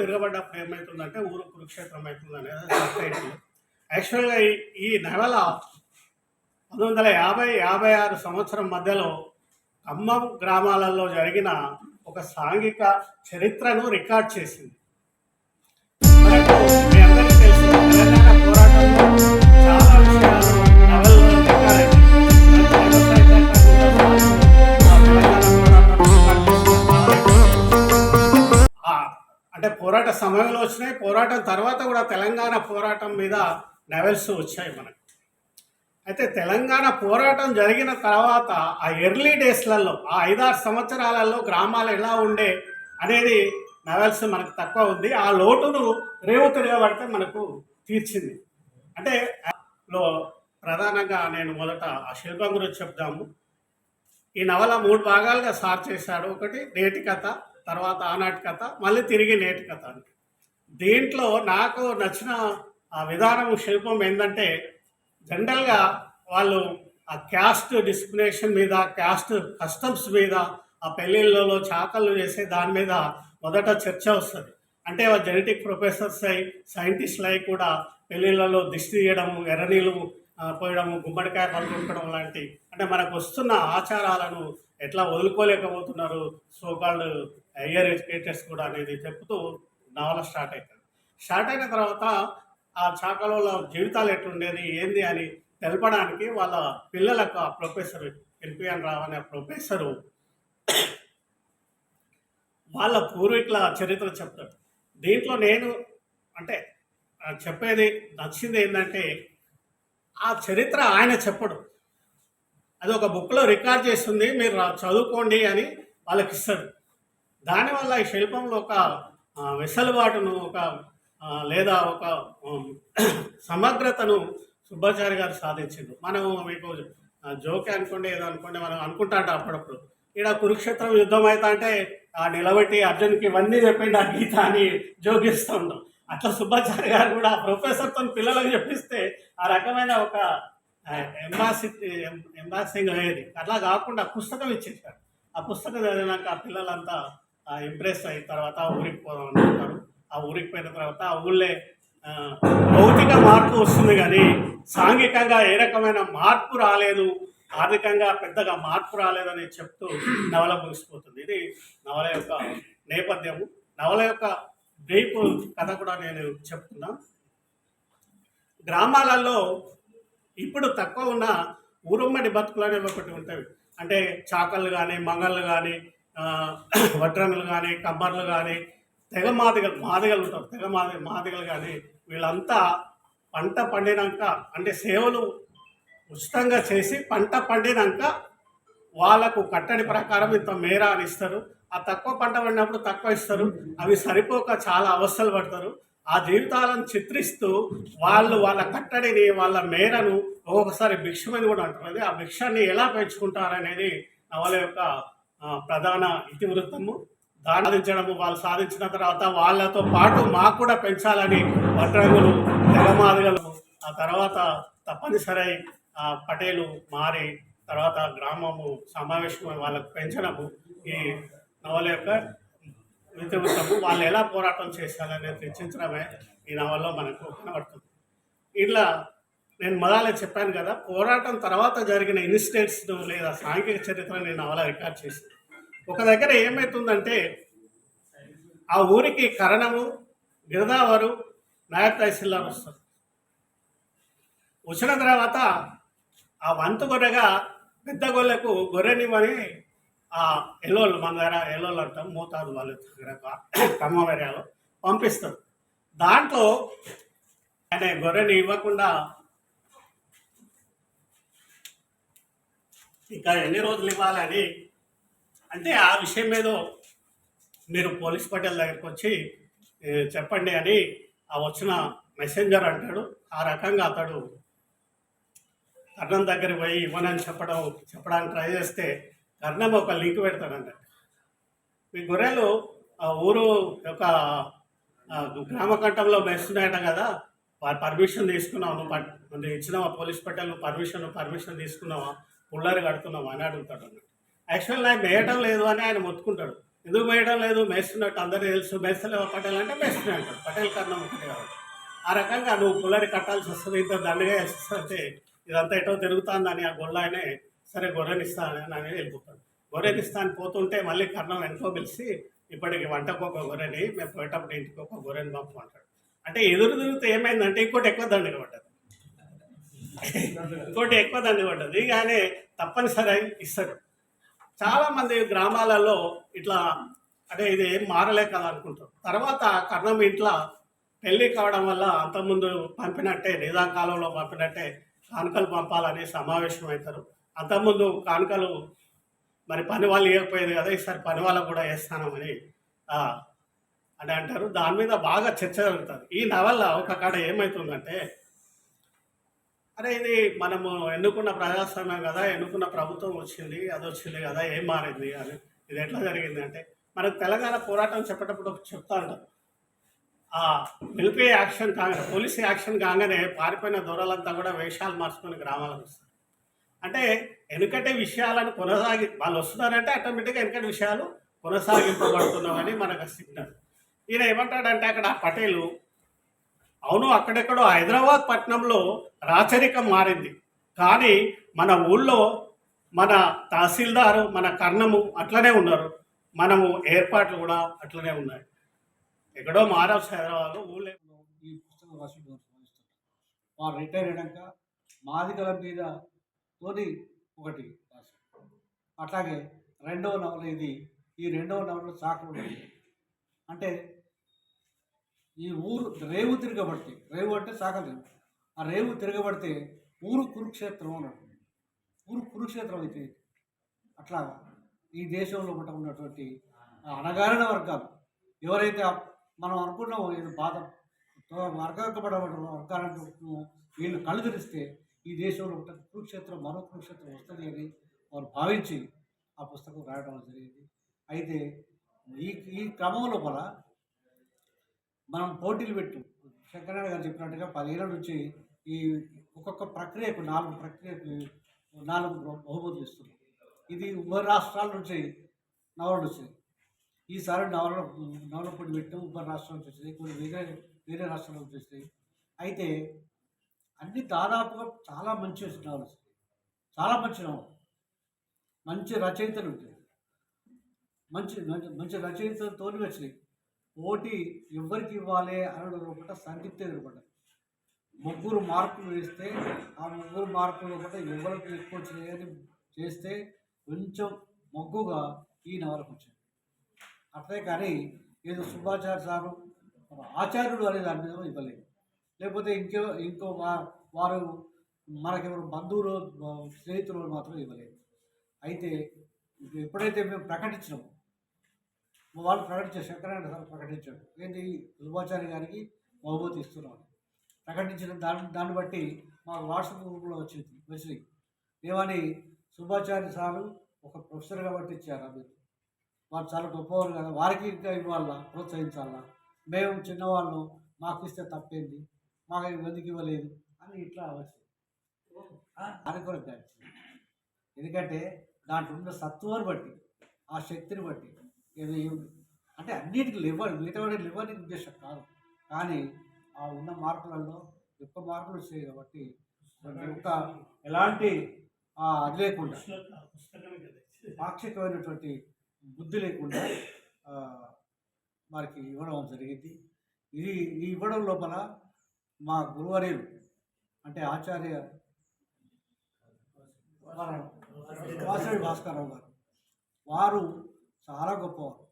తిరగబడ్డప్పుడు ఏమవుతుందంటే ఊరు కురుక్షేత్రం అవుతుంది అనేది సబ్ టైటిల్. యాక్చువల్గా ఈ నవల 1950-56 సంవత్సరం మధ్యలో ఖమ్మం గ్రామాలలో జరిగిన ఒక సాంఘిక చరిత్రను రికార్డ్ చేసింది. మనకు మీ అందరికీ తెలుసు, తెలంగాణ పోరాటంలో చాలా విషయాలు నవలలో రికార్డ్ అయ్యాయి. అంటే పోరాట సమయంలో వచ్చినాయి, పోరాటం తర్వాత కూడా తెలంగాణ పోరాటం మీద నవెల్స్ వచ్చాయి మనకు. అయితే తెలంగాణ పోరాటం జరిగిన తర్వాత ఆ ఎర్లీ డేస్లలో, ఆ 5-6 సంవత్సరాలలో గ్రామాలు ఎలా ఉండే అనేది నవెల్స్ మనకు తక్కువ ఉంది. ఆ లోటును రేవు తిరగబడితే మనకు తీర్చింది. అంటే ప్రధానంగా నేను మొదట ఆ శిల్పం గురించి చెప్దాము. ఈ నవల 3 భాగాలుగా సార్ చేశాడు. ఒకటి నేటి కథ, తర్వాత ఆనాటి కథ, మళ్ళీ తిరిగి నేటి కథ. దీంట్లో నాకు నచ్చిన ఆ విధానం శిల్పం ఏంటంటే, జనరల్గా వాళ్ళు ఆ క్యాస్ట్ డిస్క్రిమినేషన్ మీద, క్యాస్ట్ కస్టమ్స్ మీద, ఆ పెళ్ళిళ్ళలో చాకళ్ళు చేసే దాని మీద మొదట చర్చ వస్తుంది. అంటే జెనెటిక్ ప్రొఫెసర్స్ అయి సైంటిస్టులు అయి కూడా పెళ్ళిళ్ళలో దిష్టి తీయడము, ఎర్రనీళ్ళు పోయడము, గుమ్మడికాయ పలుకొట్టడం లాంటి, అంటే మనకు వస్తున్న ఆచారాలను ఎట్లా వదులుకోలేకపోతున్నారు సోకాల్డ్ హయ్యర్ ఎడ్యుకేటర్స్ కూడా అనేది చెప్తూ నవల స్టార్ట్ అవుతుంది. స్టార్ట్ అయిన తర్వాత ఆ చాకలలో జీవితాలు ఎట్లుండేది ఏంది అని తెలపడానికి వాళ్ళ పిల్లలకు ఆ ప్రొఫెసర్ ఎల్పిఎన్ రావు అనే ప్రొఫెసరు వాళ్ళ పూర్వీకుల చరిత్ర చెప్తాడు. దీంట్లో నేను అంటే చెప్పేది నచ్చింది ఏంటంటే, ఆ చరిత్ర ఆయన చెప్పడు, అది ఒక బుక్లో రికార్డ్ చేస్తుంది, మీరు చదువుకోండి అని వాళ్ళకి ఇస్తాడు. దానివల్ల ఈ శిల్పంలో ఒక వెసలుబాటును, ఒక లేదా ఒక సమగ్రతను సుబ్బాచారి గారు సాధించిండు. మనం మీకు జోకే అనుకోండి, ఏదో అనుకోండి, మనం అనుకుంటా అంటే అప్పుడప్పుడు ఇక్కడ కురుక్షేత్రం యుద్ధం అవుతా అంటే నిలబెట్టి అర్జున్కి ఇవన్నీ చెప్పిండు ఆ గీత అని జోగిస్తూ ఉన్నాం. అట్లా సుబ్బాచారి గారు కూడా ఆ ప్రొఫెసర్తో పిల్లలకు చెప్పిస్తే ఆ రకమైన ఒక ఎంబాసింగ్ అనేది, అట్లా కాకుండా పుస్తకం ఇచ్చేసారు. ఆ పుస్తకం చదివినాక ఆ పిల్లలంతా ఇంప్రెస్ అయిన తర్వాత ఊరికి పోదాం అనుకుంటారు. ఆ ఊరికి పోయిన తర్వాత ఆ ఊళ్ళే భౌతిక మార్పు వస్తుంది, కానీ సాంఘికంగా ఏ రకమైన మార్పు రాలేదు, ఆర్థికంగా పెద్దగా మార్పు రాలేదని చెప్తూ నవల ముగిసిపోతుంది. ఇది నవల యొక్క నేపథ్యము. నవల యొక్క బ్రీఫ్ కథ కూడా నేను చెప్తున్నా. గ్రామాలలో ఇప్పుడు తక్కువ ఉన్న ఊరుమ్మడి బతుకులు అనేవి ఒకటి ఉంటాయి. అంటే చాకళ్ళు కానీ, మంగళ్ళు కానీ, వడ్రంగులు కానీ, కమ్మర్లు కానీ, మాదిగలు ఉంటారు, మాదిగలు కానీ, వీళ్ళంతా పంట పండినాక, అంటే సేవలు ఉచితంగా చేసి పంట పండినాక వాళ్ళకు కట్టడి ప్రకారం ఇంత మేర అని ఇస్తారు. ఆ తక్కువ పంట పడినప్పుడు తక్కువ ఇస్తారు. అవి సరిపోక చాలా అవస్థలు పడతారు. ఆ జీవితాలను చిత్రిస్తూ వాళ్ళు వాళ్ళ కట్టడిని, వాళ్ళ మేరను ఒక్కొక్కసారి భిక్షమని కూడా అంటారు. ఆ భిక్షాన్ని ఎలా పెంచుకుంటారనేది నవల యొక్క ప్రధాన ఇతివృత్తము. సాధించడము, వాళ్ళు సాధించిన తర్వాత వాళ్ళతో పాటు మాకు కూడా పెంచాలని వడ్రంగులు, తెగమాదిగలు, ఆ తర్వాత తప్పనిసరి పటేలు మారి తర్వాత గ్రామము సమావేశం వాళ్ళకు పెంచడము ఈ నవల యొక్క ఇతివృత్తము. వాళ్ళు ఎలా పోరాటం చేశారనేది చర్చించడమే ఈ నవల్లో మనకు కనబడుతుంది. ఇట్లా నేను మొదలే చెప్పాను కదా, పోరాటం తర్వాత జరిగిన ఇన్సిడెంట్స్ను లేదా సాంఘిక చరిత్రను నేను నవల రికార్డ్ చేసింది. ఒక దగ్గర ఏమవుతుందంటే, ఆ ఊరికి కరణము, గిరదావరు, నాయక్ తహసీల్దార్ వస్తారు. వచ్చిన తర్వాత ఆ వంతు గొర్రెగా పెద్ద గొర్రెకు గొర్రెనివ్వని ఆ ఎల్లోళ్ళు, మన దగ్గర ఎల్లోళ్ళు అంటాం, మోతాదు వాళ్ళ దగ్గర ఖమ్మం ఏరియాలో పంపిస్తారు. దాంట్లో ఆయన గొర్రెని ఇవ్వకుండా ఇంకా ఎన్ని రోజులు ఇవ్వాలని అంటే, ఆ విషయం మీద మీరు పోలీస్ పటేల్ దగ్గరికి వచ్చి చెప్పండి అని ఆ వచ్చిన మెసెంజర్ అంటాడు. ఆ రకంగా అతడు కర్ణం దగ్గరికి పోయి ఇవ్వనని చెప్పడానికి ట్రై చేస్తే కర్ణం ఒక లింక్ పెడతాడంట. మీ గొర్రెలు ఊరు యొక్క గ్రామ కంఠంలో మేస్తున్నాయట కదా, పర్మిషన్ తీసుకున్నావు, నువ్వు ఇచ్చినావా పోలీస్ పటేల్, పర్మిషన్ తీసుకున్నావా, పుల్లరి కడుతున్నావా అని అడుగుతాడు అన్నట్టు. యాక్చువల్ నాకు వేయటం లేదు అని ఆయన మొత్తుకుంటాడు. ఎందుకు వేయడం లేదు, మేస్తున్నట్టు అందరూ తెలుసు, మేస్తలేవా పటేల్ అంటే మేస్తున్నా అంటాడు, పటేల్ కర్ణం ఒకటే కాబట్టి. ఆ రకంగా నువ్వు పుల్లరి కట్టాల్సి వస్తుంది, ఇంత దండగా వేస్తే ఇదంతా ఎటో తిరుగుతుందని ఆ గొల్లాయనే సరే గొర్రెనిస్తాను అని వెళ్ళిపోతాడు. గొర్రెనిస్తాను పోతుంటే మళ్ళీ కర్ణం వెనుకో పిలిచి ఇప్పటికి వంటకు ఒక గొర్రెని, మేము పోయేటప్పుడు ఇంటికి ఒక గొర్రెని పంపమంటాడు. అంటే ఎదురు తిరిగితే ఏమైందంటే ఇంకోటి ఎక్కువ దండగా పడ్డది, ఇంకోటి ఎక్కువ దండగా పడ్డది, కానీ తప్పనిసరి ఇస్తాడు. చాలామంది గ్రామాలలో ఇట్లా అంటే ఇది ఏం మారలే కదా అనుకుంటారు. తర్వాత కర్ణం ఇంట్లో పెళ్ళి కావడం వల్ల అంతకుముందు పంపినట్టే నిజాం కాలంలో పంపినట్టే కానుకలు పంపాలని సమావేశం అవుతారు. అంతకుముందు కానుకలు మరి పని వాళ్ళు ఇవ్వకపోయేది కదా, ఈసారి పని వాళ్ళకు కూడా వేస్తానమని అని అంటారు. దాని మీద బాగా చర్చ జరుగుతుంది. ఈ నవల ఒక కాడ ఏమవుతుందంటే, అరే ఇది మనము ఎన్నుకున్న ప్రజాస్వామ్యం కదా, ఎన్నుకున్న ప్రభుత్వం వచ్చింది, అది వచ్చింది కదా, ఏం మారింది అని, ఇది ఎట్లా జరిగింది అంటే, మనకు తెలంగాణ పోరాటం చెప్పేటప్పుడు చెప్తా ఉంటారు. ఆ మిలిటరీ యాక్షన్ కాగానే, పోలీస్ యాక్షన్ కాగానే పారిపోయిన దొరలంతా కూడా వేషాలు మార్చుకొని గ్రామాలకు వస్తారు. అంటే వెనుకటి విషయాలను వాళ్ళు వస్తున్నారంటే ఆటోమేటిక్గా వెనుకటి విషయాలు కొనసాగింపబడుతున్నామని మనకు సిగ్నల్. ఈయన ఏమంటాడంటే అక్కడ పటేలు, అవును అక్కడెక్కడో హైదరాబాద్ పట్టణంలో రాచరికం మారింది, కానీ మన ఊళ్ళో మన తహసీల్దారు మన కర్ణము అట్లనే ఉన్నారు, మనము ఏర్పాట్లు కూడా అట్లనే ఉన్నాయి. ఎక్కడో మారాల్సి హైదరాబాద్లో ఊళ్ళో. ఈ పుస్తకం రాసి వారు రిటైర్ అయ్యాక మాదిగల మీద తోని ఒకటి రాశారు. అట్లాగే రెండవ నవల ఇది. ఈ రెండవ నవల చాకలు అంటే ఈ ఊరు రేవు తిరగబడితే, రేవు అంటే చాకలు, ఆ రేవు తిరగబడితే ఊరు కురుక్షేత్రం అన్నట్టు, ఊరు కురుక్షేత్రం అయితే అట్లా ఈ దేశంలో ఉన్నటువంటి అణగారిన వర్గాలు ఎవరైతే మనం అనుకున్నామో ఇది బాధ వర్గపడబడిన వర్గాలను వీళ్ళు కళ్ళు తెరిస్తే ఈ దేశంలో కురుక్షేత్రం మరో కురుక్షేత్రం వస్తుంది అని వారు భావించి ఆ పుస్తకం రాయడం జరిగింది. అయితే ఈ క్రమం లోపల మనం పోటీలు పెట్టు శంకరనారాయణ గారు చెప్పినట్టుగా 10 ఏళ్ళ నుంచి ఈ ఒక్కొక్క ప్రక్రియకు 4 బహుమతులు ఇస్తున్నాం. ఇది ఉభయ రాష్ట్రాల నుంచి నవలలు వచ్చాయి. ఈసారి నవల పొడి పెట్టాం, ఉభయ రాష్ట్రాల నుంచి వచ్చాయి, కొన్ని వేరే రాష్ట్రాల నుంచి వచ్చాయి. అయితే అన్ని దాదాపుగా చాలా మంచి నవలు వస్తాయి, చాలా మంచి నవలు, మంచి రచయితలు ఉంటాయి, మంచి రచయితలతో వచ్చినాయి. పోటీ ఎవరికి ఇవ్వాలి అనడం ఒకట సందిగ్ధ ఎదురుపడ్డాయి. 3 మార్కులు వేస్తే ఆ 3 మార్కులు ఒకట ఎవరికి ఎక్కువ చేయని చేస్తే కొంచెం మొగ్గుగా ఈ నవలకు వచ్చింది. అట్లే కానీ ఏదో సుబ్బాచార్య సారు ఆచార్యుడు అనే దాని మీద ఇవ్వలేదు, లేకపోతే ఇంకో వారు మనకెవరు బంధువులు స్నేహితులు మాత్రం ఇవ్వలేదు. అయితే ఎప్పుడైతే మేము ప్రకటించినామో వాళ్ళు ప్రకటించారు, శంకరనారాయణ సార్ ప్రకటించాడు, ఏంటి సుబ్బాచార్య గారికి బహుమతి ఇస్తున్నాం ప్రకటించిన దాన్ని బట్టి మాకు వాట్సాప్ గ్రూప్లో వచ్చినాయి ఏమని, సుబ్బాచార్య సారు ఒక ప్రొఫెసర్గా బట్టి ఇచ్చారు, అది వారు చాలా గొప్పవారు కదా, వారికి ఇంకా ఇవ్వాలా, ప్రోత్సహించాలా, మేము చిన్నవాళ్ళు మాకు ఇస్తే తప్పేంది, మాకు ఎందుకు ఇవ్వలేదు అని ఇట్లా వచ్చింది. అది కూడా ఎందుకంటే దాంట్లో ఉన్న సత్తువని బట్టి, ఆ శక్తిని బట్టి, ఇది అంటే అన్నిటికీ మిగతా లేవని ఉద్దేశం కాదు, కానీ ఆ ఉన్న మార్కులలో ఎక్కువ మార్కులు వచ్చాయి కాబట్టి ఇంకా ఎలాంటి అది లేకుండా పాక్షికమైనటువంటి బుద్ధి లేకుండా వారికి ఇవ్వడం జరిగింది. ఇది ఇవ్వడం లోపల మా గురువర్యులు అంటే ఆచార్య వాసిరెడ్డి భాస్కరరావు గారు, వారు చాలా గొప్పవారు.